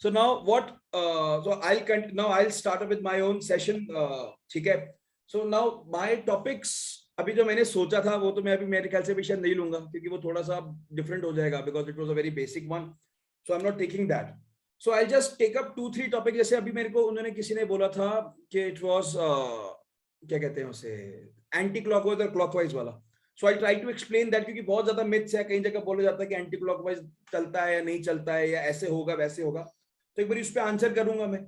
So now what? So I'll start up with my own session. ठीक है. So now my topics अभी जो मैंने सोचा था वो तो मैं अभी मेरे ख्याल से भी शायद नहीं लूंगा क्योंकि वो थोड़ा सा डिफरेंट हो जाएगा because it was a very basic one. So I'm not taking that. So I'll just take up 2-3 topic. जैसे अभी मेरे को उन्होंने किसी ने बोला था कि it was क्या कहते हैं उसे एंटी क्लॉकवाइज और क्लॉकवाइज वाला. So I try to explain that क्योंकि बहुत ज्यादा मिथ्स है. कई जगह बोला जाता है कि एंटी क्लॉकवाइज चलता है या नहीं चलता है या ऐसे होगा वैसे होगा. तो एक बार इस पे आंसर करूंगा मैं.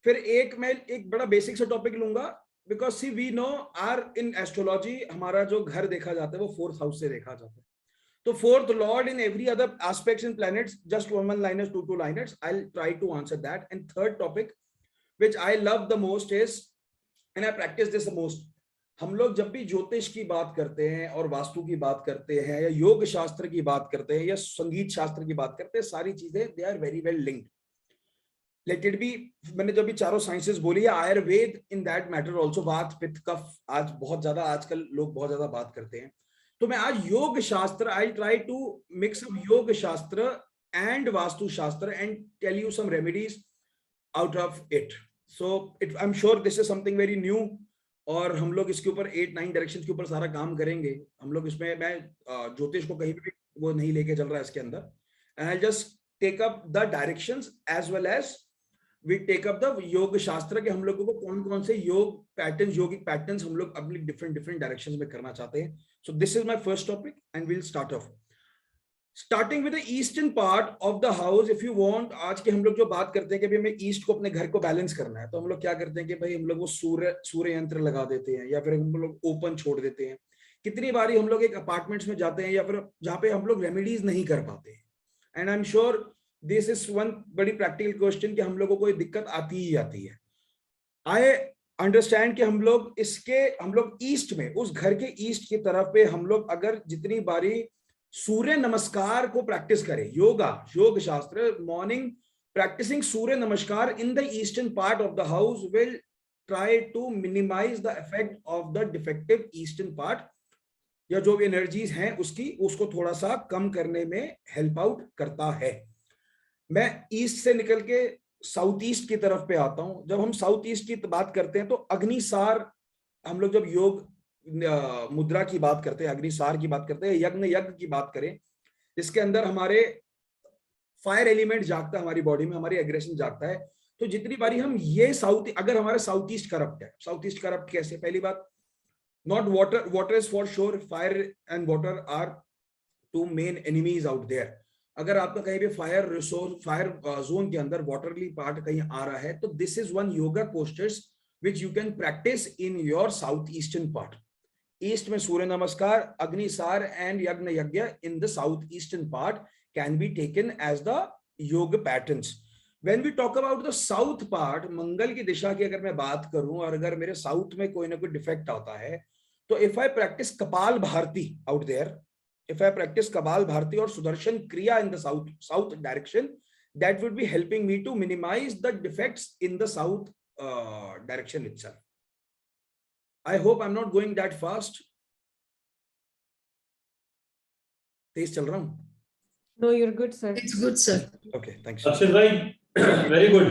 फिर मैं एक बड़ा बेसिक सा टॉपिक लूंगा because see we know are in astrology हमारा जो घर देखा जाता है वो 4th हाउस से देखा जाता है. तो 4th lord in every other aspects in planets just 1 liners 2 liners. I will try to answer that. And third topic which I love the most is and I practise this the most. हम लोग जब भी ज्योतिष की बात करते हैं और वास्तु की बात करते हैं या योग शास्त्र की बात करते हैं या संगीत शास्त्र की बात करते हैं, सारी चीजें they are very well linked. Let it be. मैंने जो भी चारों साइंसेस बोली है, Ayurveda in that matter also. वात पित्त कफ आज बहुत ज्यादा आजकल लोग बहुत ज्यादा बात करते हैं. तो मैं आज yoga shastra, I try to mix up yoga shastra and vastu shastra and tell you some remedies out of it. So I am sure this is something very new और हम लोग इसके ऊपर 8-9 डायरेक्शन के ऊपर सारा काम करेंगे. हम लोग इसमें मैं ज्योतिष को कहीं भी वो नहीं लेके चल रहा है इसके अंदर. And I just take up the directions as well as we take up the yoga shastra के हम लोगों को कौन कौन से योग पैटर्न्स, योगिक पैटर्न्स हम लोग अपने डिफरेंट डायरेक्शंस में करना चाहते हैं. So this is my first topic and we'll start off starting with the eastern part of the house. If you want, आज के हम लोग जो बात करते हैं कि भाई हमें ईस्ट को अपने घर को बैलेंस करना है, तो हम लोग क्या करते हैं कि भाई हम लोग वो सूर्य यंत्र लगा देते हैं या फिर हम लोग ओपन छोड़ देते हैं. कितनी बारी हम लोग एक अपार्टमेंट्स में जाते हैं या फिर जहाँ पे हम लोग रेमेडीज नहीं कर पाते हैं. And I am sure this is one बड़ी प्रैक्टिकल क्वेश्चन कि हम लोगों को दिक्कत आती ही आती है. आई अंडरस्टैंड कि हम लोग ईस्ट में, उस घर के ईस्ट की तरफ पे हम लोग अगर जितनी बारी सूर्य नमस्कार को प्रैक्टिस करें, योग शास्त्र, morning practising Surya Namaskar in the eastern part of the house will try to minimise the effect of the defective eastern part या जो भी एनर्जीज हैं उसको थोड़ा सा कम करने में हेल्प आउट करता है. मैं ईस्ट से निकल के साउथ ईस्ट की तरफ पे आता हूं. जब हम साउथ ईस्ट की बात करते हैं तो अग्निसार, हम लोग जब योग मुद्रा की बात करते हैं, अग्निसार की बात करते हैं, यज्ञ की बात करें, जिसके अंदर हमारे फायर एलिमेंट जागता है, हमारी बॉडी में हमारी एग्रेशन जागता है. तो जितनी बारी हम ये अगर हमारा साउथ ईस्ट करप्ट है, साउथ ईस्ट करप्ट कैसे? पहली बात, not water is for sure. Fire and water are 2 main enemies out there. अगर आपका कहीं भी फायर जोन के अंदर वाटरली पार्ट कहीं आ रहा है, तो this is one yoga posters which you can practice in your south eastern part. East में surya namaskar, agnisar and yagya in the south eastern part can be taken as the yoga patterns. When we talk about the south part, Mangal की दिशा की अगर मैं बात करूं और अगर मेरे साउथ में कोई ना कोई डिफेक्ट आता है, तो if I practise Kapalbhati out there, if I practice Kapal Bharti or Sudarshan Kriya in the south direction, that would be helping me to minimize the defects in the south direction itself. I hope I'm not going that fast. तेज चल रहा हूँ? No, you're good, sir. It's good, sir. Okay, thanks. Akshit bhai, very good.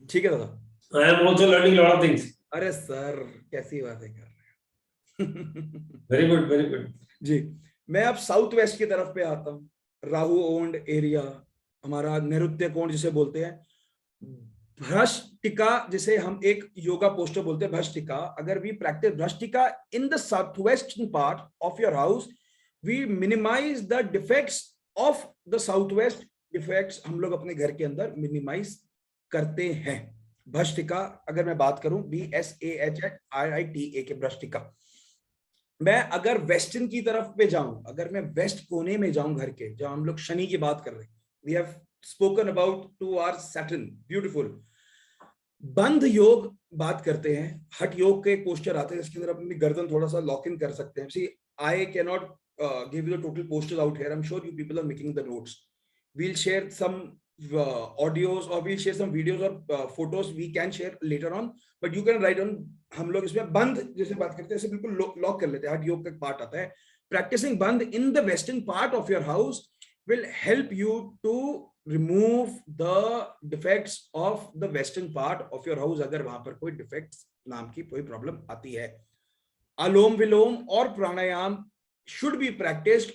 ठीक है दादा. I am also learning a lot of things. अरे sir कैसी बातें कर रहे हैं. Very good, very good. जी, मैं अब साउथ वेस्ट की तरफ पे आता हूँ. राहु ओन्ड एरिया, हमारा नैऋत्य कोण जिसे बोलते हैं, भ्रष्टिका जिसे हम एक योगा पोस्टर बोलते हैं, भ्रष्टिका. अगर we practice bhastrika in the south western part of your house, we minimize the defects of the south west. Defects हम लोग अपने घर के अंदर मिनिमाइज करते हैं. भ्रष्टिका अगर मैं बात करूं, BSAHRITA के भ्रष्टिका. मैं अगर वेस्टर्न की तरफ पे जाऊं, अगर मैं वेस्ट कोने में जाऊं घर के, जहां हम लोग शनि की बात कर रहे हैं, we have spoken about 2 hour Saturn, beautiful. बंध योग बात करते हैं. हठ योग के एक पोस्टर आते हैं जिसके अंदर अपनी गर्दन थोड़ा सा लॉक इन कर सकते हैं. See I can not give you the total posters out here. I am sure you people are making the notes. We'll share some audios or we'll share some videos or photos we can share later on, but you can write on. हम लोग इसमें बंध जैसे बात करते हैं, इसे बिल्कुल लॉक कर लेते हैं. हठ योग का पार्ट आता है. Practicing बंध in the western part of your house will help you to remove the defects of the western part of your house, अगर वहां पर कोई डिफेक्ट्स नाम की कोई प्रॉब्लम आती है. अलोम विलोम और प्राणायाम should be practiced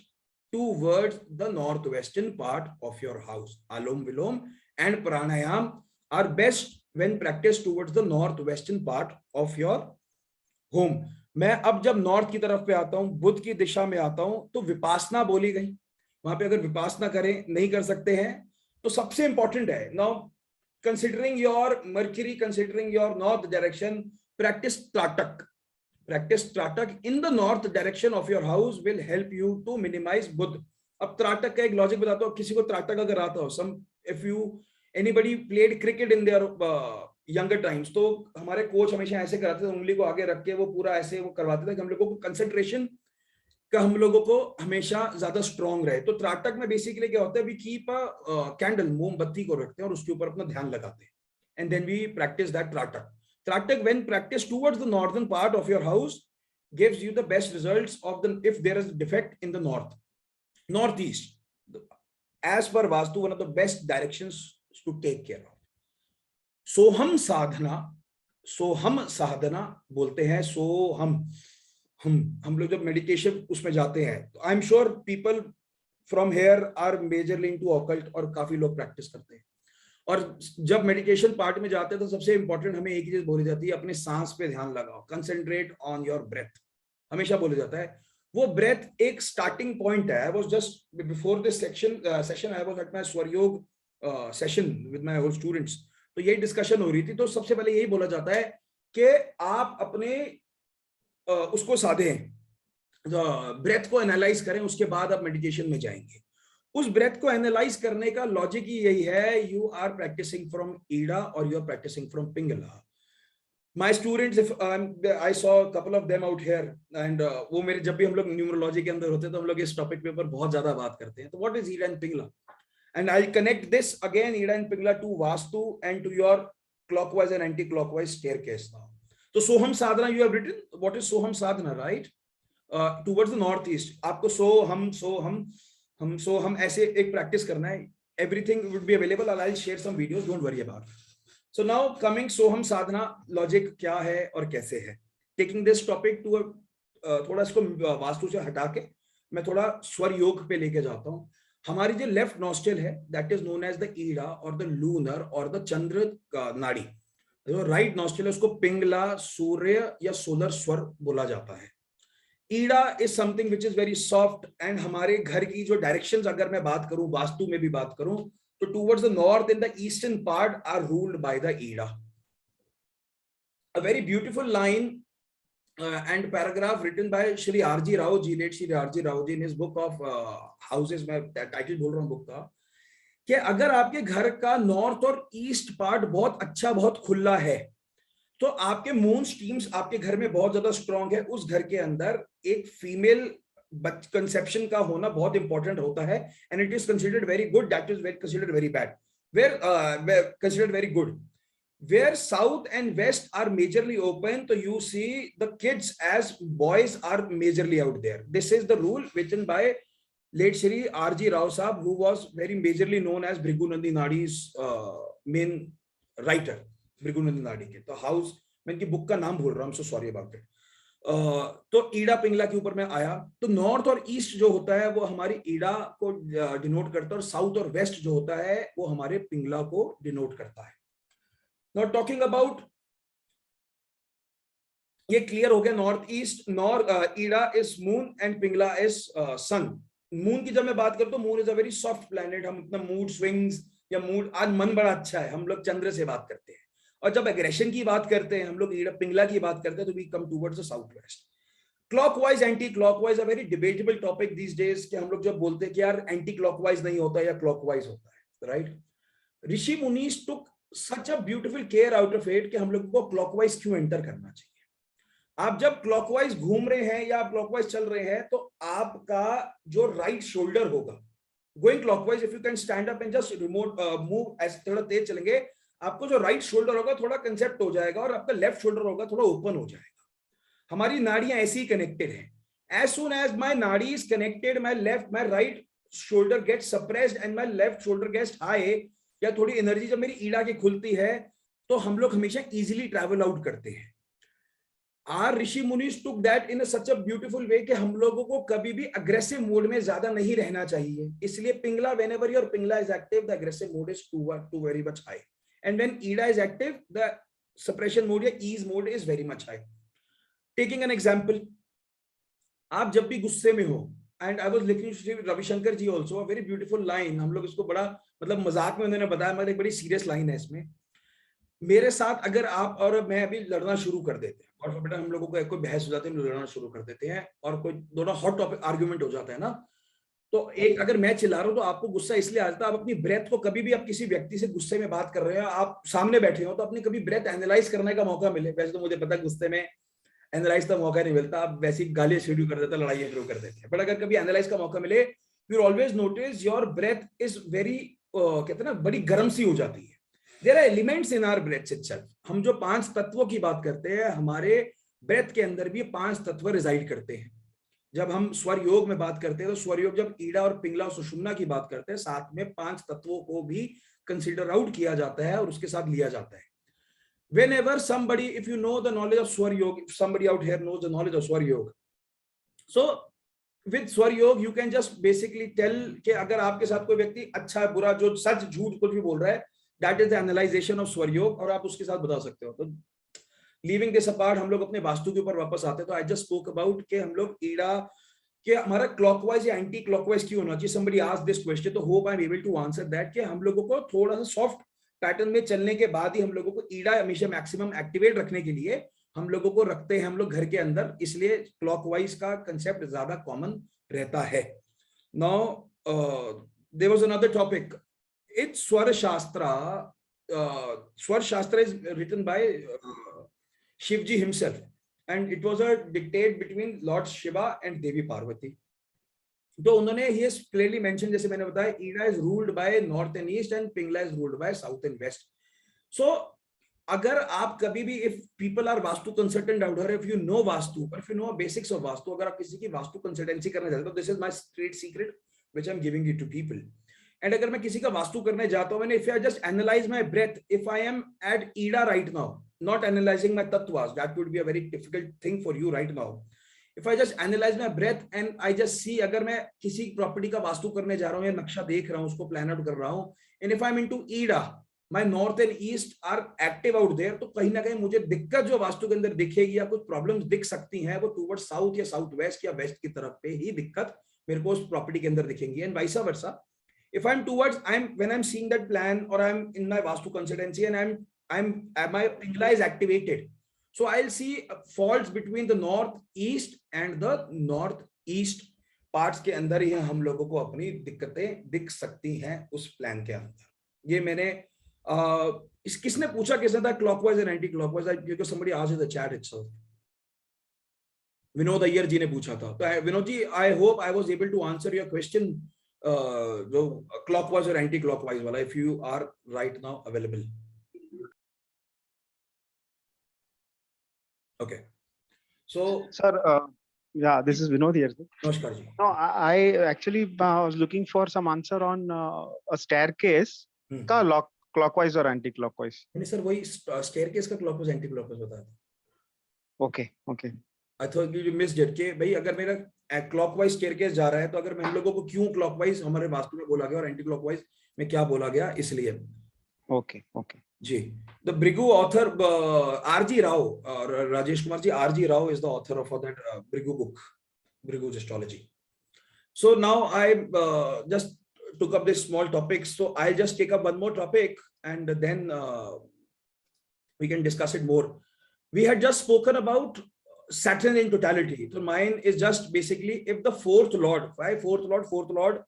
towards the northwestern part of your house. Alom Vilom and Pranayam are best when practiced towards the northwestern part of your home. मैं अब जब नॉर्थ की तरफ पे आता हूं, बुध की दिशा में आता हूं, तो विपासना बोली गई. वहां पे अगर विपासना करें, नहीं कर सकते हैं, तो सबसे इंपॉर्टेंट है now considering your Mercury, considering your north direction, practice tratak. Practice Tratak in the north direction of your house will help you to minimize Budh. अब त्राटक का एक लॉजिक बताता हूँ. किसी को त्राटक अगर आता हो, some if you anybody played cricket in their younger times, तो हमारे कोच हमेशा ऐसे कराते थे, उंगली को आगे रख के वो पूरा ऐसे वो करवाते थे कि हम लोगों को कंसंट्रेशन का हम लोगों को हमेशा ज्यादा स्ट्रॉन्ग रहे. तो त्राटक में बेसिकली क्या होता है, वी कीप अ कैंडल, मोमबत्ती को रखते हैं और उसके ऊपर अपना ध्यान लगाते हैं, and then we practice that tratak. Tratak, when practiced towards the northern part of your house, gives you the best results of the if there is a defect in the northeast. As per Vastu, one of the best directions to take care of. सोहम साधना बोलते हैं. हम लोग जब meditation उसमें जाते हैं, तो I am sure people from here are majorly into occult, और काफी लोग प्रैक्टिस करते हैं. और जब मेडिटेशन पार्ट में जाते हैं तो सबसे इंपॉर्टेंट हमें एक ही चीज बोली जाती है, अपने सांस पे ध्यान लगाओ, कंसंट्रेट ऑन योर ब्रेथ. हमेशा बोला जाता है. वो ब्रेथ एक स्टार्टिंग पॉइंट है. I was just before this session I was at my swarayoga session with my whole students. तो यही डिस्कशन हो रही थी. तो सबसे पहले यही बोला जाता है कि आप अपने उसको साधें, ब्रेथ को एनालाइज करें, उसके बाद आप मेडिटेशन में जाएंगे. उस ब्रेथ को एनालाइज करने का लॉजिक ही यही है, you are practicing from Ida और you are practicing from Pingala. My students, if I saw couple of them out here, and वो मेरे, जब भी हम लोग न्यूमरोलॉजी के अंदर होते हैं तो हम लोग इस टॉपिक पे ऊपर बहुत ज्यादा बात करते हैं. तो what is Ida and Pingala, and I connect this again, Ida and Pingala, to vastu and to your clockwise and anti clockwise staircase. तो Soham sadhana you have written, what is Soham sadhana, right, towards the north east. आपको हम ऐसे एक प्रैक्टिस करना है. Everything would be available, I will share some videos, don't worry about. So now coming Soham sadhana logic क्या है और कैसे है. टेकिंग दिस टॉपिक टू थोड़ा इसको वास्तु से हटा के मैं थोड़ा स्वर योग पे लेके जाता हूँ. हमारी जो लेफ्ट नॉस्ट्रल है, that is known as the Ida और द लूनर और द चंद्र नाड़ी. जो राइट नॉस्ट्रल है उसको पिंगला, सूर्य या सोलर स्वर बोला जाता है. Ida is something which is very soft, and हमारे घर की जो डायरेक्शंस अगर मैं बात करूं, वास्तु में भी बात करूं, तो towards the north in the eastern part are ruled by the Ida. A very beautiful line and paragraph written by Shri R G Rao ji, late Shri R G Rao ji, in his book of houses. मैं टाइटल बोल रहा हूं बुक का, कि अगर आपके घर का नॉर्थ और ईस्ट पार्ट बहुत अच्छा, बहुत खुला है, तो आपके मून स्ट्रीम्स आपके घर में बहुत ज्यादा स्ट्रॉन्ग है. उस घर के अंदर एक फीमेल कंसेप्शन का होना बहुत इंपॉर्टेंट होता है, and it is considered very good, that is considered very bad, where considered very good. Where south and west are majorly open, so you see the kids as boys are majorly out there. This is the rule written by late Shri R.G. Rao Sahab, who was very majorly known as Bhrigunandi Nadi's main writer. Bhrigunandi Nadi के तो house, मैं इनकी book का नाम भूल रहा हूँ, so sorry about it. तो ईड़ा पिंगला के ऊपर मैं आया. तो नॉर्थ और ईस्ट जो होता है वो हमारी ईड़ा को डिनोट करता है, और साउथ और वेस्ट जो होता है वो हमारे पिंगला को डिनोट करता है. Now talking about, ये क्लियर हो गया, north east, Ida is moon and Pingala is sun. Moon की जब मैं बात करता हूँ, moon is a very soft planet. हम अपना मूड स्विंग्स या मूड, आज मन बड़ा अच्छा है, हम लोग चंद्र से बात करते हैं. और जब एग्रेशन की बात करते हैं, हम लोग ईड़ा पिंगला की बात करते हैं, तो we come towards the south west. Clockwise anticlockwise a very debatable topic these days, कि हम लोग जब बोलते हैं कि यार एंटी क्लॉकवाइज नहीं होता या क्लॉकवाइज होता है, right. Rishi munis took such a beautiful care out of it कि हम लोगों को क्लॉकवाइज क्यों एंटर करना चाहिए. आप जब क्लॉकवाइज घूम रहे हैं या क्लॉकवाइज चल रहे हैं, तो आपका जो राइट शोल्डर होगा, going clockwise, if you can stand up and just remote move, ऐसे थोड़ा तेज चलेंगे, आपको जो राइट शोल्डर होगा थोड़ा कंसेप्ट हो जाएगा, और आपका लेफ्ट शोल्डर होगा थोड़ा ओपन हो जाएगा. हमारी नाड़ियां ऐसी कनेक्टेड हैं. एज सुन एज माई नाड़ी is connected, my left, my right shoulder gets suppressed and my left shoulder gets high, या थोड़ी एनर्जी जब मेरी ईड़ा की खुलती है, तो हम लोग हमेशा इजीली ट्रैवल आउट करते हैं. Our Rishi मुनीस took that in such a beautiful way कि हम लोगों को कभी भी aggressive मोड में ज्यादा नहीं रहना चाहिए. इसलिए Pingala, whenever your Pingala is active, the aggressive mode is too very much high, and when Ida is active, the suppression mode या ease mode is very much high. Taking an example, आप जब भी गुस्से में हो, and I was listening to Ravishankar ji also, a very beautiful line, हम लोग इसको बड़ा मतलब मजाक में उन्होंने बताया, मगर एक बड़ी सीरियस लाइन है इसमें. मेरे साथ अगर आप और मैं अभी लड़ना शुरू कर देते हैं, और बेटा हम लोगों को कोई बहस हो जाती है, हम लड़ना शुरू कर देते हैं, और कोई दोनों हॉट टॉपिक आर्ग्यूमेंट हो जाता है ना, तो एक अगर मैं चिल्ला रहा हूं तो आपको गुस्सा इसलिए आता है, आप अपनी ब्रेथ को कभी भी, आप किसी व्यक्ति से गुस्से में बात कर रहे हैं, आप सामने बैठे हो, तो अपनी कभी ब्रेथ एनालाइज करने का मौका मिले. वैसे तो मुझे पता है गुस्से में एनालाइज का मौका नहीं मिलता, आप वैसी गालियां शुरू कर देते, लड़ाई शुरू कर देते हैं, बट अगर कभी एनालाइज का मौका मिले, you always notice your breath is very, कहते हैं ना, बड़ी गर्म सी हो जाती है. There are elements in our breath itself. हम जो 5 तत्वों की बात करते हैं, हमारे ब्रेथ के अंदर भी 5 तत्व रिजाइड करते हैं. जब हम स्वर योग में बात करते हैं, तो स्वर योग जब ईड़ा और पिंगला और सुषुम्ना की बात करते हैं, साथ में 5 तत्वों को भी कंसीडर आउट किया जाता है और उसके साथ लिया जाता है. Whenever somebody, if you know the knowledge of swar yoga, if somebody out here knows the knowledge of swar yoga, so with swar yoga you can just basically tell कि अगर आपके साथ कोई व्यक्ति अच्छा बुरा, जो सच झूठ कुछ भी बोल रहा है, that is the analyzation of स्वर योग, और आप उसके साथ बता सकते हो. तो लीविंग दिस अपार्ट, हम लोग अपने वास्तु के ऊपर वापस आते हैं. तो आई जस्ट स्पोक अबाउट कि हम लोग ईड़ा कि हमारा क्लॉकवाइज या एंटी क्लॉकवाइज क्यों होना चाहिए. somebody asked this question, तो hope I'm able to answer that कि हम लोगों को थोड़ा सा सॉफ्ट पैटर्न में चलने के बाद ही हम लोगों को ईड़ा हमेशा मैक्सिमम एक्टिवेट रखने के लिए हम लोगों को रखते हैं हम लोग घर के अंदर, इसलिए क्लॉकवाइज का कंसेप्ट ज्यादा कॉमन रहता है. Now there was another topic. It's Swar Shastra. Swar Shastra is written by Shivji himself, and it was a dictate between Lord Shiva and Devi Parvati. तो उन्होंने he has clearly mentioned, जैसे मैंने बताया, Ida is ruled by north and east and Pingala is ruled by south and west. So अगर आप कभी भी, if people are vastu consultant out here, if you know vastu, or if you know basics of vastu, अगर आप किसी की वास्तु consultancy करना चाहते हो, this is my trade secret which I'm giving it to people. And अगर मैं किसी का वास्तु करने जाता हूँ, if I just analyze my breath, if I am at Ida right now, not analyzing my tattvas, that would be a very difficult thing for you right now. If I just analyze my breath and I just see, अगर मैं किसी property का वास्तु करने जा रहा हूँ या नक्शा देख रहा हूँ, उसको प्लान आउट कर रहा हूँ, and if I'm into Ida, my north and east are active out there, तो कहीं ना कहीं मुझे दिक्कत जो वास्तु के अंदर दिखेगी या कुछ प्रॉब्लम्स दिख सकती हैं, वो टुवर्ड्स साउथ या साउथ वेस्ट या वेस्ट की तरफ पे ही दिक्कत मेरे को उस प्रॉपर्टी के अंदर दिखेंगी. And vice versa, if I'm towards, when I'm seeing that plan, or I'm in my vastu consultancy and my pingla is activated, so I'll see faults between the northeast and the northeast parts के अंदर ही हम लोगों को अपनी दिक्कतें दिख सकती हैं उस प्लान के अंदर. ये मैंने किसने पूछा, किसने था clockwise and anti clockwise, because somebody asked in the chat itself. Vinod Iyer ji ने पूछा था. तो Vinod ji, I hope I was able to answer your question, जो क्लॉकवाइज और एंटी क्लॉकवाइज वाला, if you are right now available. Okay, so sir, yeah, this is Vinod here. नमस्कार जी. No, I actually was looking for some answer on a staircase का clockwise और anti clockwise. नहीं sir, वही staircase का clockwise anti clockwise बताया था. Okay. I thought you missed it कि भाई अगर मेरा क्लॉकवाइज स्टेयरकेस जा रहा है, तो अगर मैं हम लोगों को क्यों क्लॉकवाइज हमारे वास्तु में बोला गया और एंटी क्लॉकवाइज में क्या बोला गया, इसलिए. Okay जी. The Bhrigu author R G Rao और Rajesh Kumar ji, R G Rao is the author of that Bhrigu book, Bhrigu astrology. So now I just took up this small topic, so I'll just take up one more topic and then we can discuss it more. We had just spoken about Saturn in totality. So mine is just basically, if the fourth lord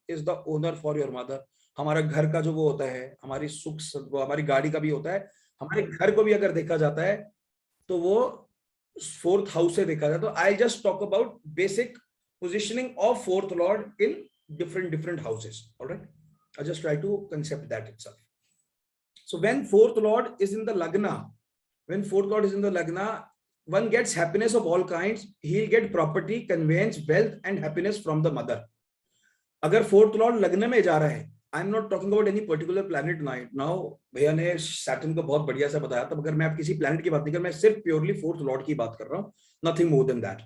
is the owner for your mother. हमारा घर का जो वो होता है, हमारी सुख, हमारी गाड़ी का भी होता है, हमारे घर को भी अगर देखा जाता है तो वो फोर्थ हाउस से देखा जाता है. तो I just talk about basic positioning of fourth lord in different houses. All right, I just try to concept that itself. So when fourth lord is in the lagna, one gets happiness of all kinds. He'll get property, conveyance, wealth and happiness from the mother. अगर fourth Lord लग्न में जा रहा है, I am not talking about any particular planet now, भैया ने Saturn को बहुत बढ़िया से बताया, तब अगर मैं आप किसी प्लैनेट की बात नहीं कर, मैं सिर्फ प्योरली फोर्थ लॉर्ड की बात कर रहा हूँ, nothing more than that.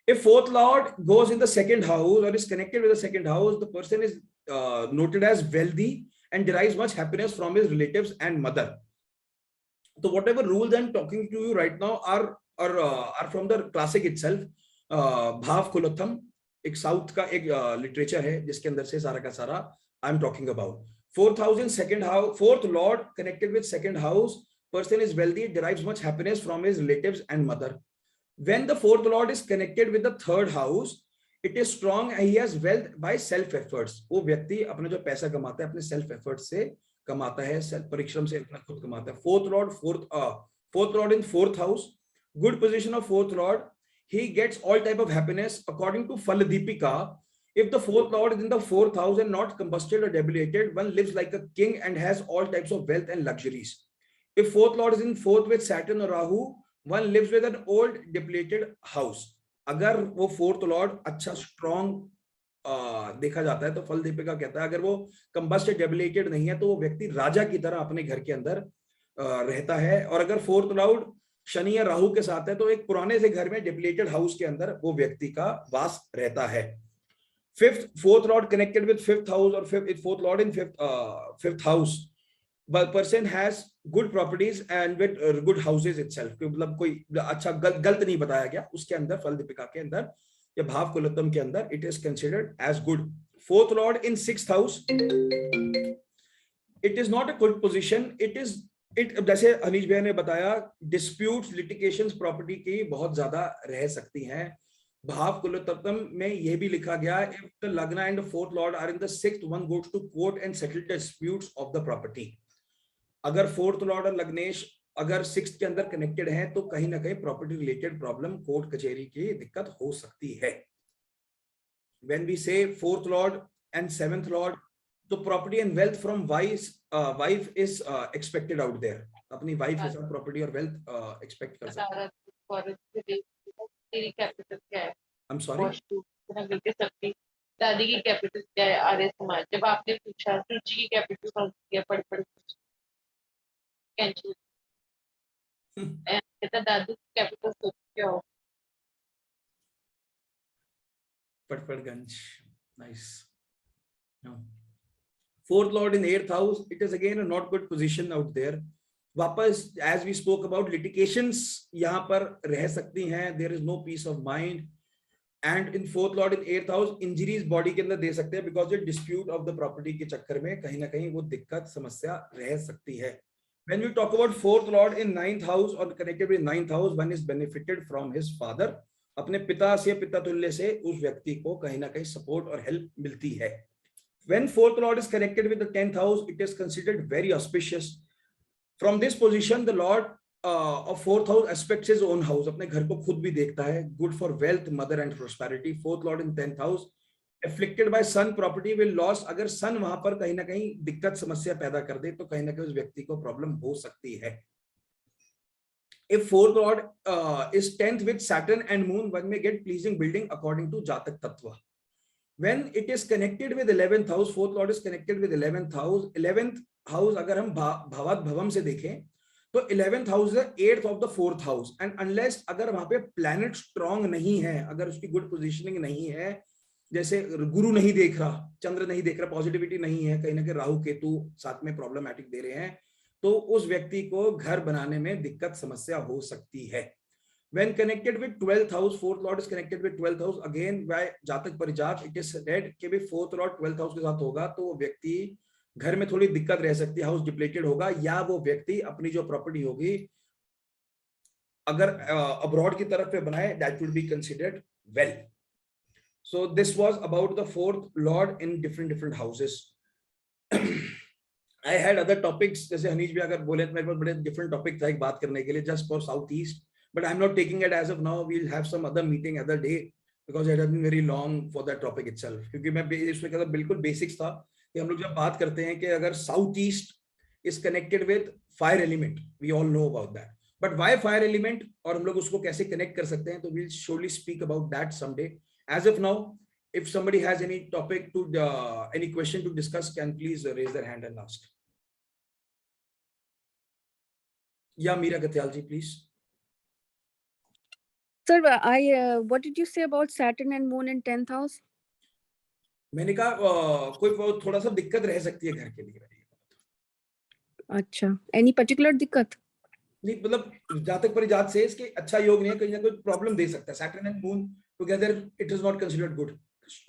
If fourth lord goes in the second house or is connected with the second house, the person is noted as wealthy and derives much happiness from his relatives and mother. So whatever rules I'm talking to you right now are from the classic itself. Bhav Kulotham, एक south का एक literature है जिसके अंदर से सारा का सारा I am talking about. Fourth house in second house, fourth lord connected with second house, person is wealthy, derives much happiness from his relatives and mother. When the fourth lord is connected with the third house, it is strong and he has wealth by self efforts. वो व्यक्ति अपना जो पैसा कमाता है अपने self effort से कमाता है, सेल्फ परिश्रम से अपना खुद कमाता है. Fourth lord in fourth house, good position of fourth Lord, he gets all type of happiness according to Faladipika. If the fourth lord is in the fourth house and not combusted or debilitated, one lives like a king and has all types of wealth and luxuries. If fourth lord is in fourth with Saturn or Rahu, one lives with an old depleted house. अगर वो fourth Lord अच्छा strong देखा जाता है तो फल दीपिका कहता है अगर वो कंबस्टेड डेबिलेटेड नहीं है तो वो व्यक्ति राजा की तरह अपने घर के अंदर रहता है. और अगर फोर्थ लॉर्ड शनि या राहु के साथ है तो एक पुराने से घर में डिप्लेटेड हाउस के अंदर वो व्यक्ति का वास रहता है. Fourth lord connected with fifth house और fourth lord in fifth house, person has good properties and with good houses itself. मतलब कोई अच्छा गलत नहीं बताया गया उसके अंदर, फल दीपिका के अंदर या भाव कुलोत्तम के अंदर, it is considered as good. Fourth lord in sixth house, it is not a good position. जैसे अनीश भैया ने बताया, डिस्प्यूट्स, लिटिगेशंस प्रॉपर्टी की बहुत ज्यादा रह सकती हैं. भाव कुलोत्तम में यह भी लिखा गया, if the lagna and fourth lord are in the sixth, one goes to court and settle the disputes of the property. अगर फोर्थ लॉर्ड और लग्नेश अगर सिक्स्थ के अंदर कनेक्टेड हैं तो कहीं ना कहीं प्रॉपर्टी रिलेटेड प्रॉब्लम, कोर्ट कचहरी की दिक्कत हो सकती है. When we say fourth lord and seventh lord, तो property and wealth from wife is expected out there. अपनी वाइफ के साथ प्रॉपर्टी और वेल्थ एक्सपेक्ट कर सकते हैं. आई एम सॉरी, दादी की कैपिटल क्या है आर्य समाज? जब आपने पूछा रुचि की कैपिटल कौन सी है, पढ़ कहता दादू की कैपिटल सोच क्या हो? Patparganj. Nice. Fourth lord in eighth house, it is again a not good position out there. वापस as we spoke about, litigations यहाँ पर रह सकती हैं. there is no peace of mind. and in fourth lord in eighth house, injuries body के अंदर दे सकते हैं because ये dispute of the property के चक्कर में कहीं ना कहीं वो दिक्कत समस्या रह सकती है. when we talk about fourth lord in ninth house or connected with ninth house, one is benefited from his father. अपने पिता से, पिता तुल्य से उस व्यक्ति को कहीं ना कहीं सपोर्ट और हेल्प मिलती है. When fourth lord is connected with the 10th house, it is considered very auspicious. From this position, the lord of fourth house aspects his own house. अपने घर को खुद भी देखता है. Good for wealth, mother and prosperity. Fourth lord in 10th house, afflicted by sun, property will loss. अगर sun वहां पर कहीं ना कहीं दिक्कत समस्या पैदा कर दे तो कहीं ना कहीं उस व्यक्ति को प्रॉब्लम हो सकती है. If fourth lord is 10th with Saturn and Moon, one may get pleasing building according to Jatak Tattva. When it is connected with 11th house, fourth lord is connected with 11th house. 11th house अगर हम भावात भवम से देखें तो 11th house is 8th of the 4th house. and unless अगर वहां पे planet strong नहीं है, अगर उसकी good positioning नहीं है, जैसे गुरु नहीं देख रहा, चंद्र नहीं देख रहा, पॉजिटिविटी नहीं है, कहीं ना कहीं राहु केतु साथ में प्रॉब्लमैटिक दे रहे हैं, तो उस व्यक्ति को घर बनाने में दिक्कत समस्या हो सकती है. When connected with 12th house, fourth lord is connected with 12th house, again by जातक परिजात, it is said कि भी fourth lord 12th house के साथ होगा तो वो व्यक्ति घर में थोड़ी दिक्कत रह सकती है, हाउस डिप्लेटेड होगा, या वो व्यक्ति अपनी जो प्रॉपर्टी होगी अगर अब्रॉड की तरफ पे बनाए, that would be considered well. So this was about the fourth lord in different houses. I had other topics, जैसे हनीश भी अगर बोले तो मेरे पास बड़े different topic था एक बात करने के लिए just for south east. But I'm not taking it as of now. We'll have some other meeting other day because it has been very long for that topic itself. क्योंकि मैं इसमें कहता बिल्कुल बेसिक्स था कि हम लोग जब बात करते हैं कि अगर south east is connected with fire element, we all know about that. But why fire element और हम लोग उसको कैसे connect कर सकते हैं, तो we'll surely speak about that someday. As of now, if somebody has any topic to any question to discuss, can please raise their hand and ask. Yeah, Meera Gatyal ji, please. Sir, what did you say about Saturn and Moon in 10th house? मैंने कहा कोई थोड़ा सा दिक्कत रह सकती है घर के लिए। अच्छा, any particular दिक्कत? नहीं, मतलब जातक परिजात से इसके अच्छा योग नहीं है, कहीं ना कोई प्रॉब्लम दे सकता है। Saturn and moon together it is not considered good.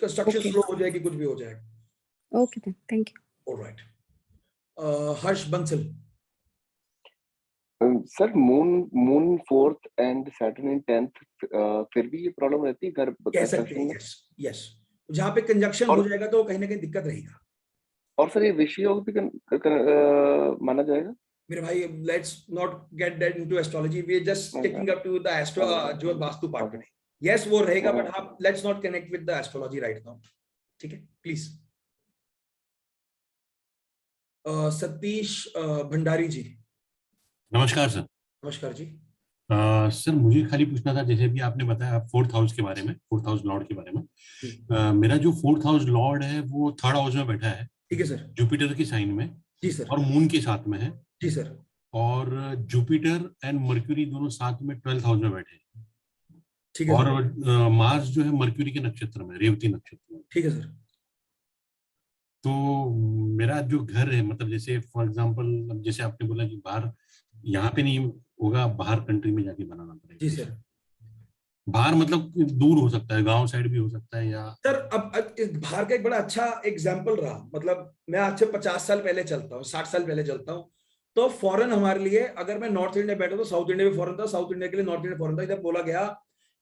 Construction Okay. Slow हो जाएगी, कुछ भी हो जाएगा। Okay then, thank you. Alright, Harsh Bansal. Sir moon 4th and Saturn in 10th, फिर भी ये प्रॉब्लम रहती है घर कह सकते हैं, यस यस, जहां पे कंजक्शन हो जाएगा तो कहीं ना कहीं दिक्कत रहेगा। और सर ये विषय योग भी माना जाएगा? मेरे भाई, let's not get that into astrology, we are just taking up to the astro जो वास्तु पार्ट में। यस वो रहेगा, बट आप let's not connect with the astrology right now, ठीक है? प्लीज। सतीश भंडारी जी। नमस्कार सर। नमस्कार जी। सर मुझे खाली पूछना था, जैसे भी आपने बताया 4th हाउस के बारे में, 4th हाउस लॉर्ड के बारे में। मेरा जो 4th हाउस लॉर्ड है वो 3rd हाउस में बैठा है। ठीक है सर। जुपिटर की साइन में। जी सर। और मून के साथ में है। जी सर। और जुपिटर एंड मर्क्यूरी दोनों साथ में 12th हाउस में बैठे हैं। ठीक है। और मार्स जो है मर्क्यूरी के नक्षत्र में, रेवती नक्षत्र में। ठीक है सर। तो मेरा जो घर है, मतलब जैसे फॉर एग्जांपल, जैसे आपने बोला कि बाहर यहाँ पे नहीं होगा, बाहर कंट्री में जाके बनाना पड़ेगा। जी सर। बाहर मतलब दूर हो सकता है, गांव साइड भी हो सकता है, या सर अब बाहर का एक बड़ा अच्छा एग्जाम्पल रहा, मतलब मैं आज से 50 साल पहले चलता हूँ, 60 साल पहले चलता हूँ, तो फॉरेन हमारे लिए, अगर मैं नॉर्थ इंडिया बैठा तो साउथ इंडिया भी फॉरेन था, साउथ इंडिया के लिए नॉर्थ इंडिया फॉरेन था। इधर बोला गया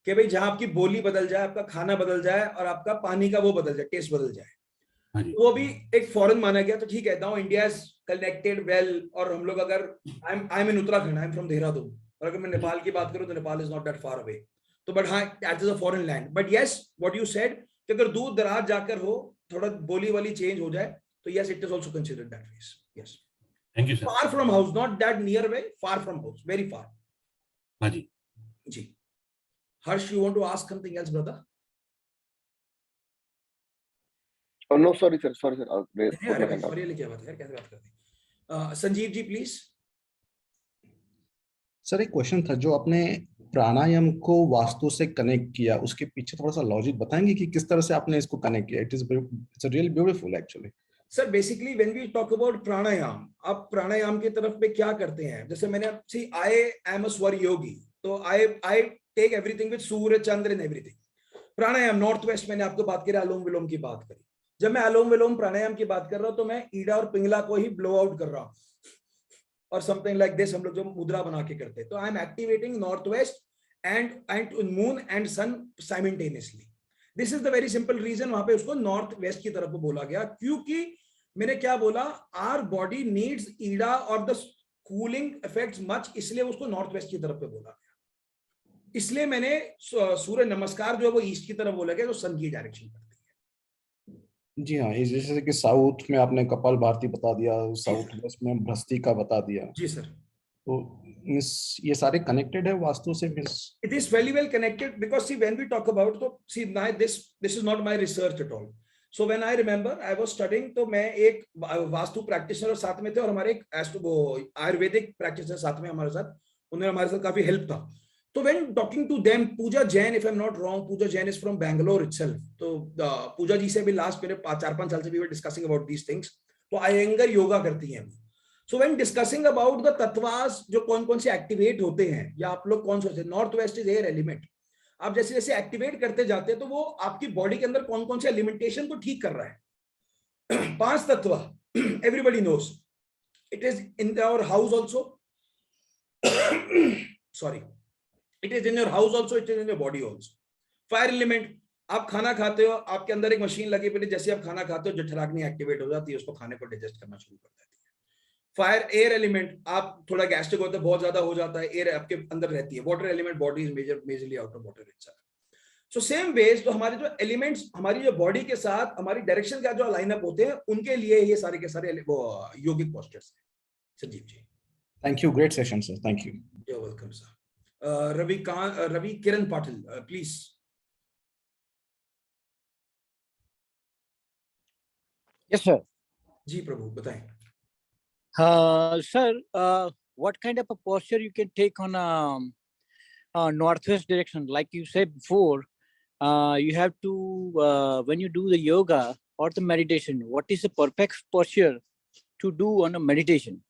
कि भाई जहां आपकी बोली बदल जाए, आपका खाना बदल जाए और आपका पानी का वो बदल जाए, टेस्ट बदल जाए, तो वो भी एक फॉरेन माना गया। तो ठीक है, now India is connected well. और हम लोग अगर I am in Uttarakhand, I am from Dehradun, और अगर मैं नेपाल की बात करूं तो Nepal is not that far away. तो बट हाँ, that is a foreign land. But yes, what you said कि अगर दूर दराज जाकर हो, थोड़ा बोली वाली चेंज हो जाए, तो yes it is also considered that ways. Yes, thank you sir. Far from house, not that near way, far from house, very far. हाँ जी जी। Harsh, you want to ask something else brother? No sorry sir, sorry, क्या बात है, कैसे बात करते हैं? संजीव जी प्लीज। सर एक क्वेश्चन था, जो आपने प्राणायाम को वास्तु से कनेक्ट किया, उसके पीछे थोड़ा सा लॉजिक बताएंगे कि किस तरह से आपने इसको कनेक्ट किया? It's really beautiful actually. Sir basically when we talk about pranayama, आप प्राणायाम की तरफ पे क्या करते हैं? जैसे मैंने सी, I am a swar yogi, तो I take everything with Surya Chandra and everything. Pranayama north west, मैंने आपको बात करी, अनुलोम विलोम की बात करी। जब मैं अनुलोम विलोम प्राणायाम की बात कर रहा हूं, तो मैं ईड़ा और पिंगला को ही ब्लो आउट कर रहा हूं, और समथिंग लाइक दिस, हम लोग जो मुद्रा बना के करते हैं। तो I am activating north west and moon and sun simultaneously. This is the very simple reason वहां पे उसको नॉर्थ वेस्ट की तरफ बोला गया, क्योंकि मैंने क्या बोला, आवर बॉडी नीड्स ईड़ा और द कूलिंग इफेक्ट्स मच, इसलिए उसको नॉर्थ वेस्ट की तरफ पे बोला गया। इसलिए मैंने सूर्य नमस्कार जो है वो ईस्ट की तरफ बोला गया, जो सन की डायरेक्शन करती है। जी हाँ, जैसे कि साउथ में आपने कपाल भारती बता दिया, साउथ वेस्ट में बृहस्पति का बता दिया। जी सर। तो ये सारे कनेक्टेड है वास्तु से? It is very well connected, because see when we talk about, so see this is not my research at all. So when I remember I was studying, तो मैं एक वास्तु प्रैक्टिशनर साथ में थे, और हमारे एक आयुर्वेदिक प्रैक्टिशनर साथ में हमारे साथ, उन्होंने हमारे साथ काफी हेल्प था। तो when talking to them, Puja Jain, if I'm not wrong, Puja Jain is from Bangalore itself. तो पूजा जी से भी लास्ट मेरे 4-5 साल से we were discussing about these things. तो अयंगर योगा करती हैं। So when discussing about the तत्वास, जो कौन कौन से एक्टिवेट होते हैं, या आप लोग कौन से, north west is air element, आप जैसे जैसे एक्टिवेट करते जाते हैं, तो वो आपकी बॉडी के अंदर कौन कौन से एलिमेंटेशन को ठीक कर रहा है। 5 तत्व, everybody knows, it is in our house also, sorry, it is in your house also, it is in your body also. Fire element, आप खाना खाते हो, आपके अंदर एक मशीन लगी पड़ी, जैसे आप खाना खाते हो जठराग्नि एक्टिवेट हो जाती है, उसको खाने को डाइजेस्ट करना शुरू कर देती है। फायर, एयर एलिमेंट, आप थोड़ा गैस्ट्रिक होता है, बहुत ज्यादा हो जाता है, एयर आपके अंदर रहती है। Water element, body is majorly out of water itself. So same ways, तो हमारे जो एलिमेंट्स हमारी जो बॉडी के साथ हमारी डायरेक्शन का जो लाइनअप होते हैं, उनके लिए ये सारे के सारे योगिक पोस्चर्स हैं। Sanjeev ji, thank you, great session sir, thank you. You are welcome sir. Ravi Kiran Patil, please. Yes, sir. जी प्रभु बताएं. Sir, what kind of a posture you can take on northwest direction? Like you said before, you have to, when you do the yoga or the meditation, what is the perfect posture to do on a meditation?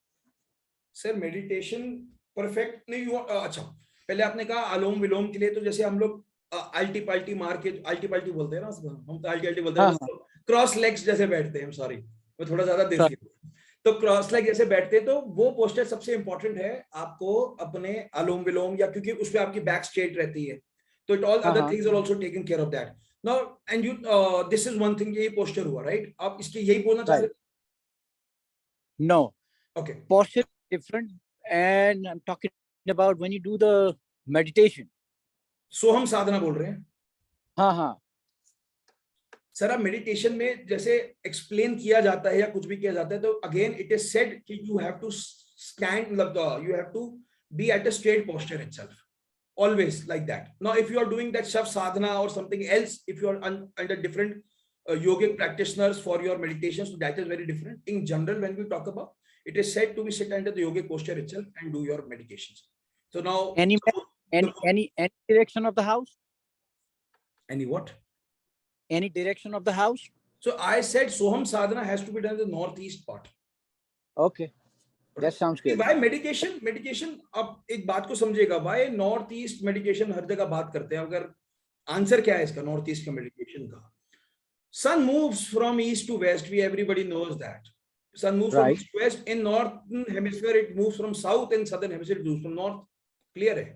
Sir meditation perfect नहीं हुआ. अच्छा पहले आपने कहा अनुलोम विलोम के लिए, तो जैसे हम लोग अल्टी पल्टी मार के, अल्टी पल्टी बोलते हैं ना उसको, हम तो अल्टी अल्टी बोलते हैं, क्रॉस लेग्स जैसे बैठते हैं. सॉरी मैं थोड़ा ज्यादा देसी हूं. तो क्रॉस लेग जैसे बैठते हैं, तो वो पोस्टर सबसे इंपॉर्टेंट है आपको अपने अनुलोम विलोम, या क्योंकि उसपे आपकी बैक स्ट्रेट रहती है, तो it all other things are also taking care of that. Now and you this is one thing, यही पोस्टर हुआ राइट? आप इसके यही बोलना चाहते हैं? No. Okay. Posture different, and I'm talking about when you do the meditation. सोहम साधना बोल रहे हैं? हाँ. सर आप मेडिटेशन में जैसे एक्सप्लेन किया जाता है या कुछ भी किया जाता है, तो अगेन इट इज सेड कि यू हैव टू स्टैंड, मतलब you have to be at a straight posture itself, always like that. Now if you are doing that shav sadhana or something else, if you are under different yogic practitioners for your meditations, so that is very different. In general, when we talk about, it is said to be sit under the yogic posture itself and do your meditations. So now Any direction of the house? Any what? Any direction of the house? So I said soham sadhana has to be done in the northeast part. Okay. That sounds good. Why medication अब एक बात को समझिएगा, why north east medication हर जगह बात करते हैं. अगर आंसर क्या है इसका नॉर्थ ईस्ट का मेडिकेशन का? Sun moves from east to west, everybody knows that. Sun moves from east to west. In northern hemisphere it moves from south, and southern hemisphere it moves from north. Clear है?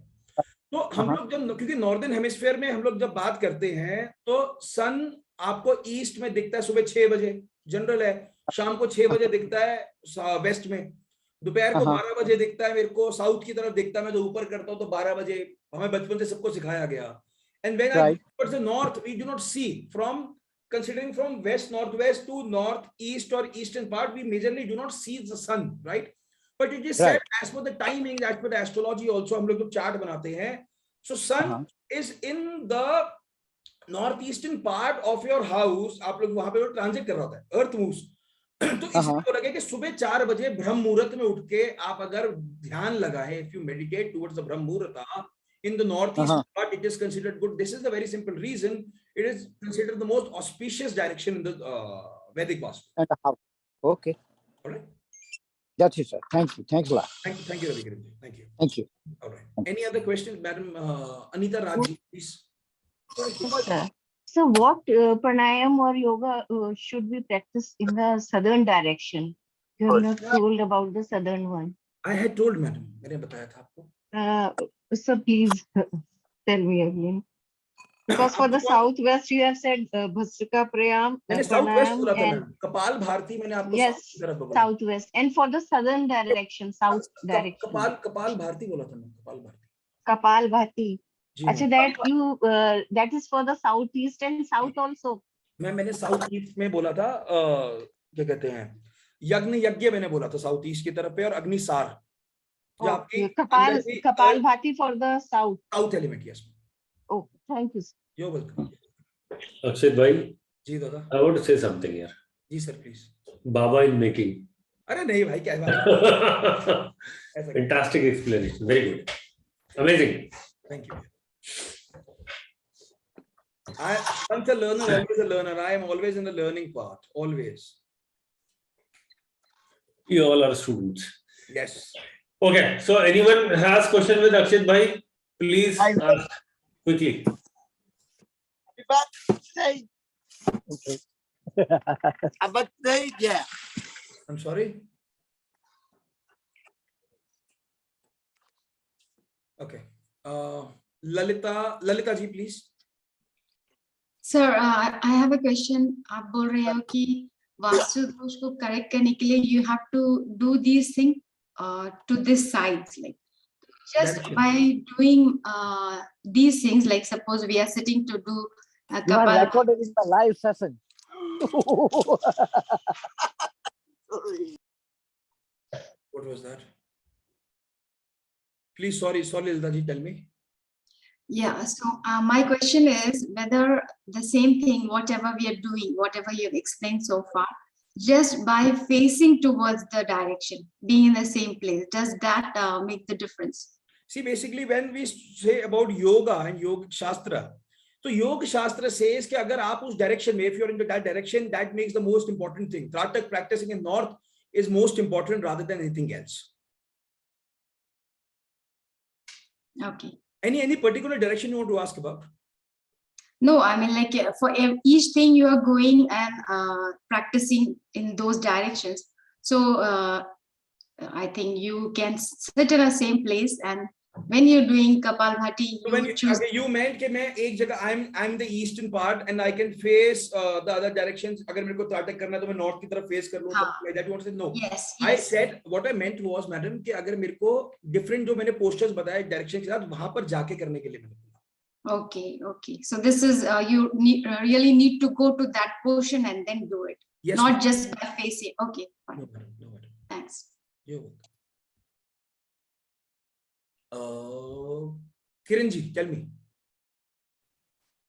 तो हम लोग जब, क्योंकि northern hemisphere में हम लोग जब बात करते हैं, तो सन आपको ईस्ट में दिखता है सुबह 6 बजे, जनरल है. शाम को 6 बजे दिखता है वेस्ट में. दोपहर को 12 बजे दिखता है मेरे को साउथ की तरफ दिखता है. मैं जो ऊपर करता हूँ तो 12 बजे. हमें बचपन से सबको सिखाया गया. And when I go towards the north, we do not see from considering from west northwest to north east or eastern part, we majorly do not see the sun, right? But it is said as per the timing, as per the astrology also, हम लोग जब chart बनाते हैं, so sun is in the northeastern part of your house. आप लोग वहां पे transit कर रहा होता है, अर्थ मूव्स. तो इसको लगे कि सुबह 4 बजे ब्रह्म मुहूर्त में उठ के आप अगर ध्यान लगाएं, if you meditate towards the ब्रह्म मुहूर्त in the northeast part, it is considered good. This is the very simple reason it is considered the most auspicious direction in the Vedic Vastu. Okay. All right. That's it, sir. Thank you. Thanks a lot. Thank you, Ravi Kiran. Thank you. Thank you. All right. Any other questions, Madam Anita Raji, please? So what pranayam or yoga should we practice in the southern direction? You have not told about the southern one. I had told, madam. मैंने बताया था आपको. So please tell me again. Because for the southwest you have said Bhastrika Pranayam. मैंने southwest बोला था ma'am. कपाल भारती मैंने आपको yes, southwest. And for the southern direction, south direction. कपाल भारती बोला था मैम. कपाल भारती. Kapal Bhati. अच्छा, that you that is for the southeast and south also. मैंने साउथ ईस्ट में बोला था, क्या कहते हैं, यज्ञ मैंने बोला था साउथ ईस्ट की तरफ पे, और agnisar kapalbhati for the south element. Yes. Okay, thank you. You welcome. Akshit भाई. जी दादा. I want to say something here. जी सर प्लीज. बाबा इन मेकिंग. अरे नहीं भाई, क्या बात. Fantastic explanation. Very good. Amazing. Thank you. Once a learner, always a learner. I am always in the learning part. Always. You all are students. Yes. Okay. So anyone has question with Akshit bhai? Please ask quickly. I'm sorry. Okay. Lalita ji, please. Sir, I have a question. आप बोल रहे हो कि वास्तु दोष को correct करने के लिए you have to do these things to this sides, like just by doing these things, like suppose we are sitting to do You are recording in the live session. What was that? Please, sorry, Lalita ji, tell me. Yeah, so my question is whether the same thing, whatever we are doing, whatever you have explained so far, just by facing towards the direction, being in the same place, does that make the difference? See, basically when we say about yoga and yoga shastra, so yoga shastra says कि अगर आप उस direction में, if you're into that direction, that makes the most important thing. Tratak practicing in north is most important rather than anything else. Okay. Any particular direction you want to ask about? No, I mean, like for each thing you are going and practicing in those directions. So I think you can sit in the same place, and when you're doing Kapalbhati, So when you choose. okay, you meant कि मैं एक जगह I'm the eastern part and I can face the other directions. अगर मेरे को त्राटक करना है तो मैं north की तरफ face कर लूँ. Like that you want to say no. Yes. I said what I meant was, madam, कि अगर मेरे को different जो मैंने postures बताए direction के साथ वहाँ पर जाके करने के लिए मैंने बोला. Okay, okay. So this is you really need to go to that portion and then do it. Yes. Not just by facing. Okay. Fine. No, madam. No, madam. Thanks. You're welcome. Kiran ji, tell me.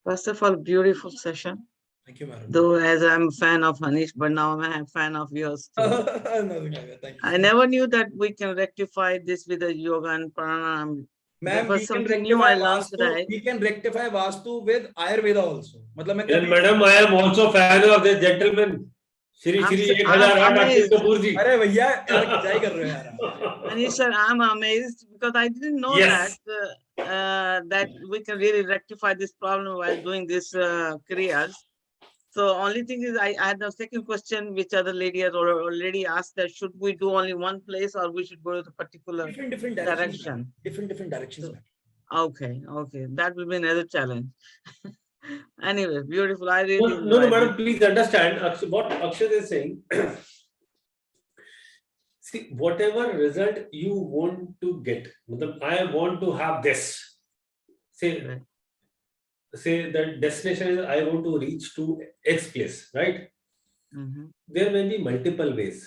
First of all, beautiful session. Thank you, madam. Though as I'm a fan of Anish, but now I'm a fan of yours too. No, thank you. I never knew that we can rectify this with the yoga and pranayama. Ma'am, was something new I learned today. We can rectify Vastu with Ayurveda also. मतलब मैं And madam, I am also fan of this gentleman. Shri 1008 Kapoor ji. अरे भैया यार क्या कर रहे हो यार? Anish sir, I'm amazed because I didn't know Yes. that we can really rectify this problem while doing this kriyas. So only thing is I had the second question which other lady has already asked, that should we do only one place or we should go to the particular different direction? Different directions. Okay, that will be another challenge. Anyway, beautiful. I really No, enjoyed madam, it. please understand what Akshat is saying. See, whatever result you want to get, matlab, I want to have this. Say the destination is I want to reach to X place, right? Mhm. There may be multiple ways.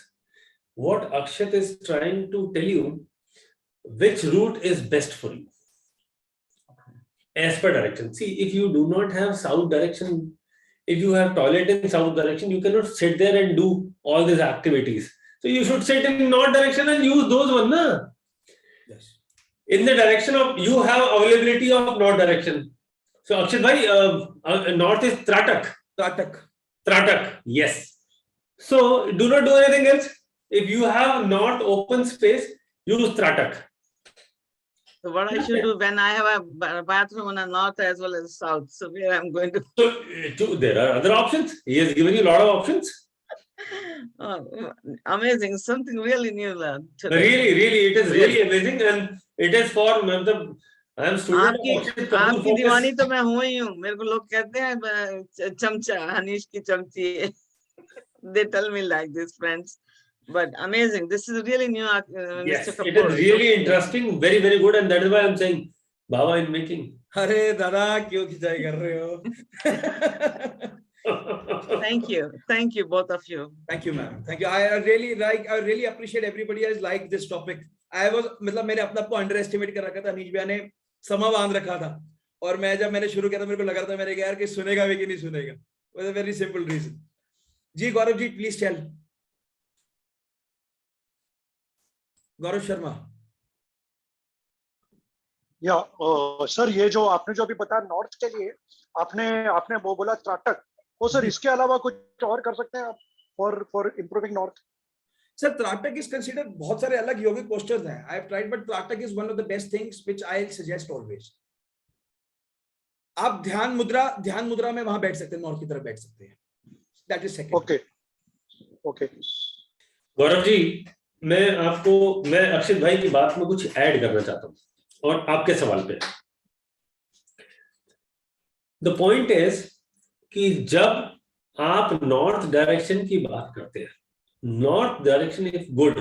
What Akshat is trying to tell you, which route is best for you as per direction. See, if you do not have south direction, if you have toilet in south direction, you cannot sit there and do all these activities. So you should sit in north direction and use those one, na? Yes. In the direction of, you have availability of north direction. So Akshat bhai, north is Tratak. Tratak, yes. So do not do anything else. If you have north open space, use Tratak. So what I should do when I have a bathroom in the north as well as south? So where I'm going to. So there are other options. He has given you a lot of options. Oh, amazing! Something really new learned today. Really, it is really amazing, and it is for the. I am student of Akshat Kapoor आपकी Focus. दीवानी तो मैं हुई हूँ. मेरे को लोग कहते हैं चमचा, हनीश की चमची. They tell me like this, friends. But amazing. This is really new, Yes, Mr. it Kapoor. is really interesting, very good, and that is why I am saying Baba in making. अरे दादा क्यों खिंचाई कर रहे हो? Thank you, both of you. Thank you, ma'am. Thank you. I really appreciate everybody has liked this topic. I was मतलब मैंने अपने आप को underestimate कर रखा था. अनीश भैया ने समा बांध रखा था और मैं जब मैंने शुरू किया था मेरे को लगा था मेरे यार कि सुनेगा भी कि नहीं सुनेगा. Was a very simple reason. Ji Gaurav ji please tell. Gaurav Sharma. या सर ये जो आपने जो अभी बताया नॉर्थ के लिए आपने वो बोला त्राटक, वो सर इसके अलावा कुछ और कर सकते हैं आप for improving north? Sir tratak is considered, बहुत सारे अलग योगिक पोस्टर्स हैं. I have tried but tratak is one of the best things which I will suggest always. आप ध्यान मुद्रा में वहां बैठ सकते हैं, नॉर्थ की तरफ बैठ सकते हैं. That is second. Okay Gaurav ji, मैं अक्षित भाई की बात में कुछ ऐड करना चाहता हूँ और आपके सवाल पे. द पॉइंट इज कि जब आप नॉर्थ डायरेक्शन की बात करते हैं, north direction is good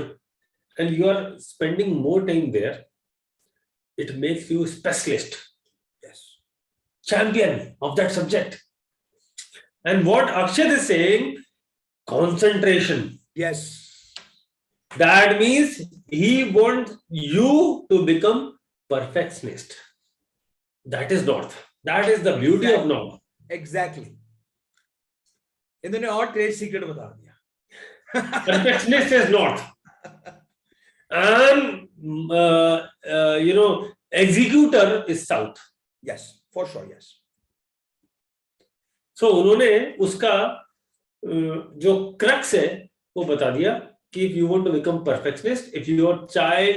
and you are spending more time there, it makes you specialist, champion of that subject. And what Akshat is saying, concentration. Yes. That means he wants you to become perfectionist. That is north. That is the beauty of north. Exactly. इन्होंने और trade secret बता दिया. Perfectionist is north. And executor is south. Yes, for sure, yes. So उन्होंने उसका जो crux है वो बता दिया कि if you want to become perfectionist, if your child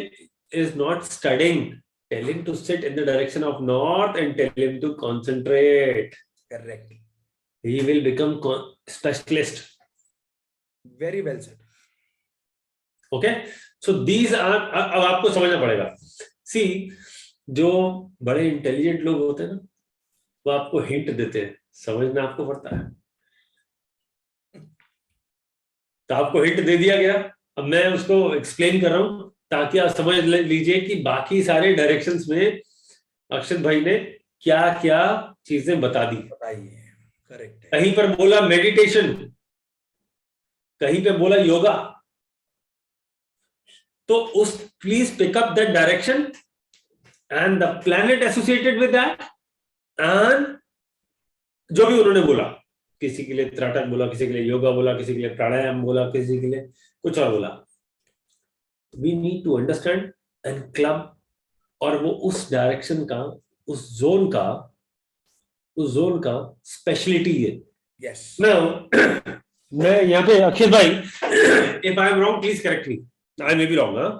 is not studying, tell him to sit in the direction of north and tell him to concentrate. Correct. He will become specialist. Very well said. Okay, so these are, अब आपको समझना पड़ेगा. See, जो बड़े intelligent लोग होते हैं ना, वो आपको हिंट देते हैं, समझना आपको पड़ता है. तो आपको हिंट दे दिया गया, अब मैं उसको एक्सप्लेन कर रहा हूं ताकि आप समझ लीजिए कि बाकी सारे डायरेक्शंस में अक्षत भाई ने क्या क्या चीजें बता दी. करेक्ट. कहीं पर बोला मेडिटेशन, कहीं पे बोला योगा. तो उस please pick up that direction and the planet associated with that, and जो भी उन्होंने बोला, किसी के लिए त्राटक बोला, किसी के लिए योगा बोला, किसी के लिए प्राणायाम बोला, किसी के लिए कुछ और बोला. We need to understand and club, और वो उस डायरेक्शन का, उस जोन का स्पेशलिटी है. Yes. Now, मैं यहाँ पे अक्षित भाई, if I am wrong, please correct me. I may be wrong, huh?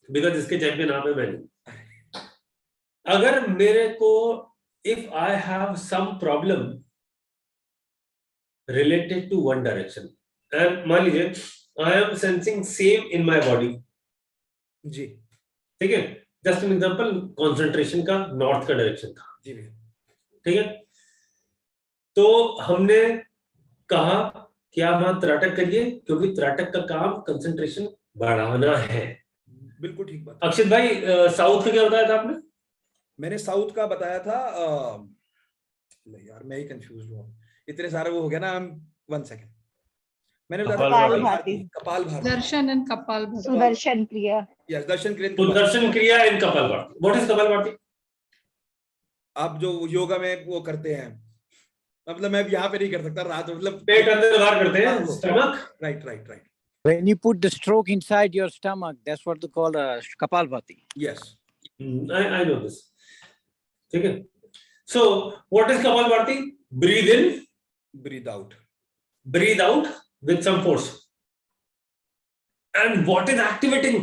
Because इसके चैंपियन आप है, मैं नहीं. अगर मेरे को if I have some problem related to one direction and मान लीजिए I am sensing same in my body, जी, ठीक है, जस्ट एन एग्जांपल कंसंट्रेशन का नॉर्थ का डायरेक्शन था, जी भैया, ठीक है. तो हमने कहा कि आप वहां त्राटक करिए क्योंकि त्राटक का काम कंसंट्रेशन बढ़ाना है. बिल्कुल ठीक बात. अक्षित भाई साउथ का क्या बताया था आपने? मैंने साउथ का बताया था, यार मैं ही कंफ्यूज हुआ, इतने सारे वो हो गया ना. 1 सेकंड, मैंने बताया कपाल भारती, दर्शन एंड कपाल भारती, सुदर्शन क्रिया. यस, दर्शन क्रिया. सुदर्शन क्रिया इन कपाल भारती. व्हाट इज कपाल भारती? आप जो योगा में वो करते हैं, मतलब मैं यहाँ पे नहीं कर सकता, रात मतलब पेट अंदर बाहर करते हैं, stomach. Right right right. When you put the stroke inside your stomach, that's what they call Kapalbhati. Yes. I know this. ठीक है. So what is Kapalbhati? Breathe in, breathe out. Breathe out with some force. And what is activating?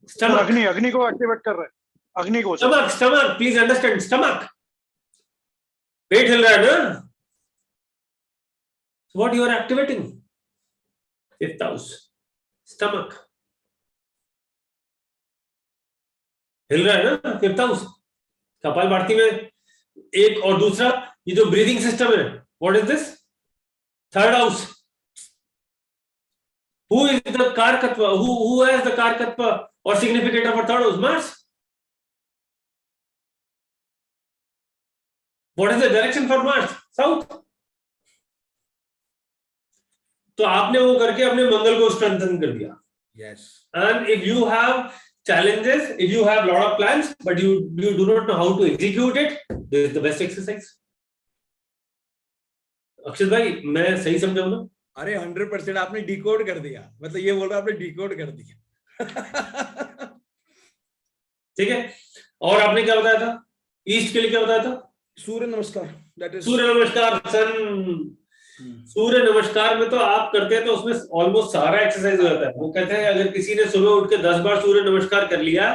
Stomach. अग्नि को activate कर रहे हैं. अग्नि को. Stomach. Please understand. Stomach. पेट हिल रहा है ना? So what you are activating? 5th house. Stomach. हिल रहा है ना 5th हाउस. कपाल भारती में एक और दूसरा, ये जो breathing system what, is this दिस? 3rd house. Who is the कारकत्व, हु हैज द कारकत्व और significator for 3rd house? Mars. What is the direction for Mars? South. तो आपने वो करके अपने मंगल को स्ट्रेंथन कर दिया. Yes. And if you have challenges, if you have lot of plans but you do not know how to execute it, this is the best exercise. अक्षित भाई मैं सही समझा हूं ना? अरे 100% आपने डिकोड कर दिया, मतलब ये बोल रहा आपने डिकोड कर दिया. ठीक है. और आपने क्या बताया था? ईस्ट के लिए क्या बताया था? सूर्य नमस्कार. दैट इज सूर्य नमस्कार. सन सूर्य नमस्कार में तो आप करते हैं तो उसमें ऑलमोस्ट सारा एक्सरसाइज हो जाता है. वो कहते हैं अगर किसी ने सुबह उठ के 10 बार सूर्य नमस्कार कर लिया,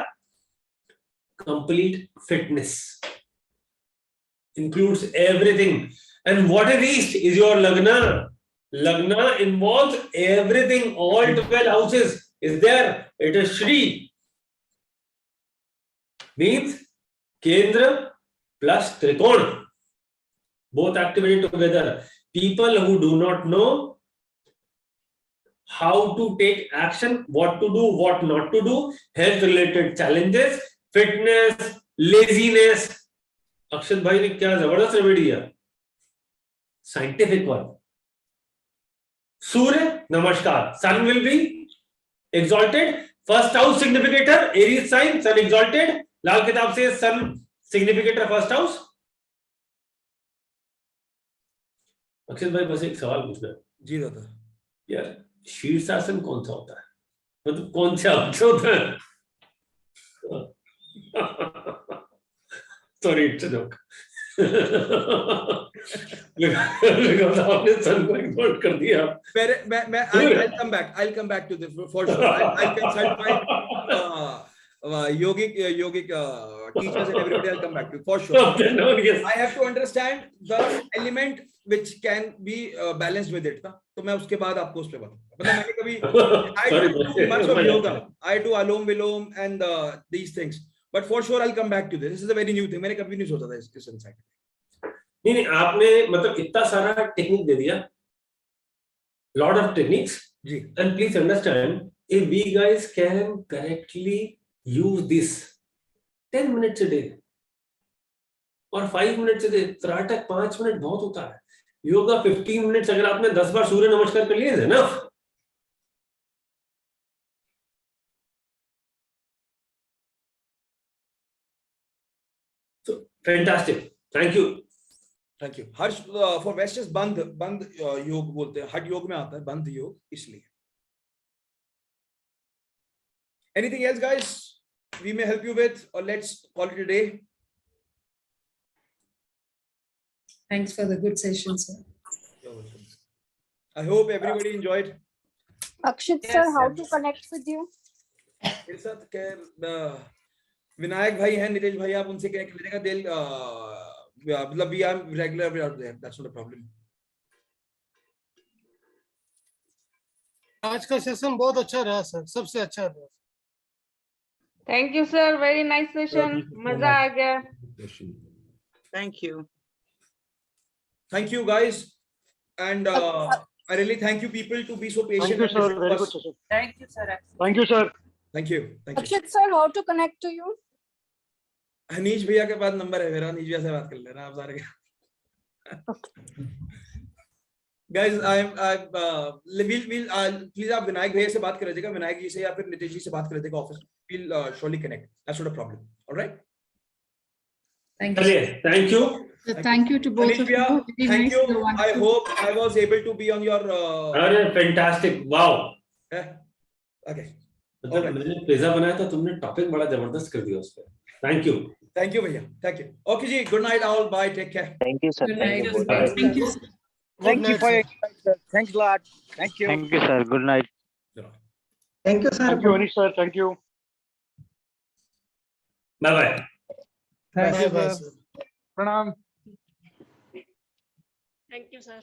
complete fitness, includes everything. And what is east? Is your lagna. Lagna involves everything. All 12 houses is there. It is Shri, means kendra plus trikon, both activated together. People who do not know how to take action, what to do, what not to do, health related challenges, fitness, laziness. अक्षत भाई ने क्या जबरदस्त remedy दिया, scientific one. Surya namaskar. Sun will be exalted. 1st house significator, Aries sign, sun exalted. Lal Kitab से sun significator 1st house. अक्षत भाई बस एक सवाल पूछना है जी दादा। यार, शीर्षासन कौन सा होता है, मतलब कौन से अंश होता है? Sorry, it's a joke. आपने सन को इग्नोर कर दिया। I'll come back to this for sure. I'll consult my yogic teachers and everybody. I'll come back to for sure. Yes. I have to understand the element which can be balanced with it. ना तो मैं उसके बाद आपको उस पे बताऊंगा। मतलब मैंने कभी I don't do much of yoga. I do alom vilom and these things. But for sure I'll come back to this. This is a very new thing. मैंने कभी नहीं सोचा था इस इंसाइट। नहीं, आपने मतलब इतना सारा टेक्निक दे दिया, लॉट ऑफ टेक्निक्स जी, and please understand if we guys can correctly use this 10 minutes a day और 5 मिनट्स अ डे, त्राटक 5 मिनट बहुत होता है, योगा 15 मिनट्स, अगर आपने 10 बार सूर्य नमस्कार कर लिए है ना, तो fantastic, thank you. Thank you Harsh. For wasters बंद योग बोलते हैं, हठ योग में आता है बंद योग, इसलिए। Anything else guys we may help you with, और let's call it a day. Thanks for the good session, sir. You're welcome. I hope everybody enjoyed. Akshit sir, how to connect with you? मेरे साथ विनायक भाई हैं, नीलेश भाई, आप उनसे connect कीजिएगा। दिल मतलब we are regular, we are there, that's not a problem. आज का सेशन बहुत अच्छा रहा सर, सबसे अच्छा रहा। Thank you sir, very nice session, मजा आ गया। Thank you. Thank you guys, and I really thank you people to be so patient. Thank you, sir. Very good session. Thank you, sir. Thank you, sir. Thank you. Thank you. Akshit sir, how to connect to you? Anish भैया के पास number है मेरा, अनीश भैया से बात कर लेना आप सारे। Guys, please आप विनायक भैया से बात कर लीजिएगा, विनायक जी से या फिर नितेश जी से बात कर लीजिएगा ऑफिस में। We'll surely connect. That's not a problem. All right. Thank you. Thank you. Thank you to both Anish of you. bhaiya, Very thank nice, you. the I wonderful. hope I was able to be on your. अरे fantastic, wow. Okay. मतलब मैंने pizza बनाया था, तुमने topic बड़ा जबरदस्त कर दिया उस पे। Thank you. Thank you भैया, thank you. Okay जी, good night all, bye, take care. Thank you, sir. Good night. Thank you, sir. Thank you for your insight, sir. Thanks a lot. Thank you. Thank you, sir. Good night. Thank you, sir. Thank you, Anish sir. Thank you. Bye bye. Thank you, sir. Pranam. Thank you, sir.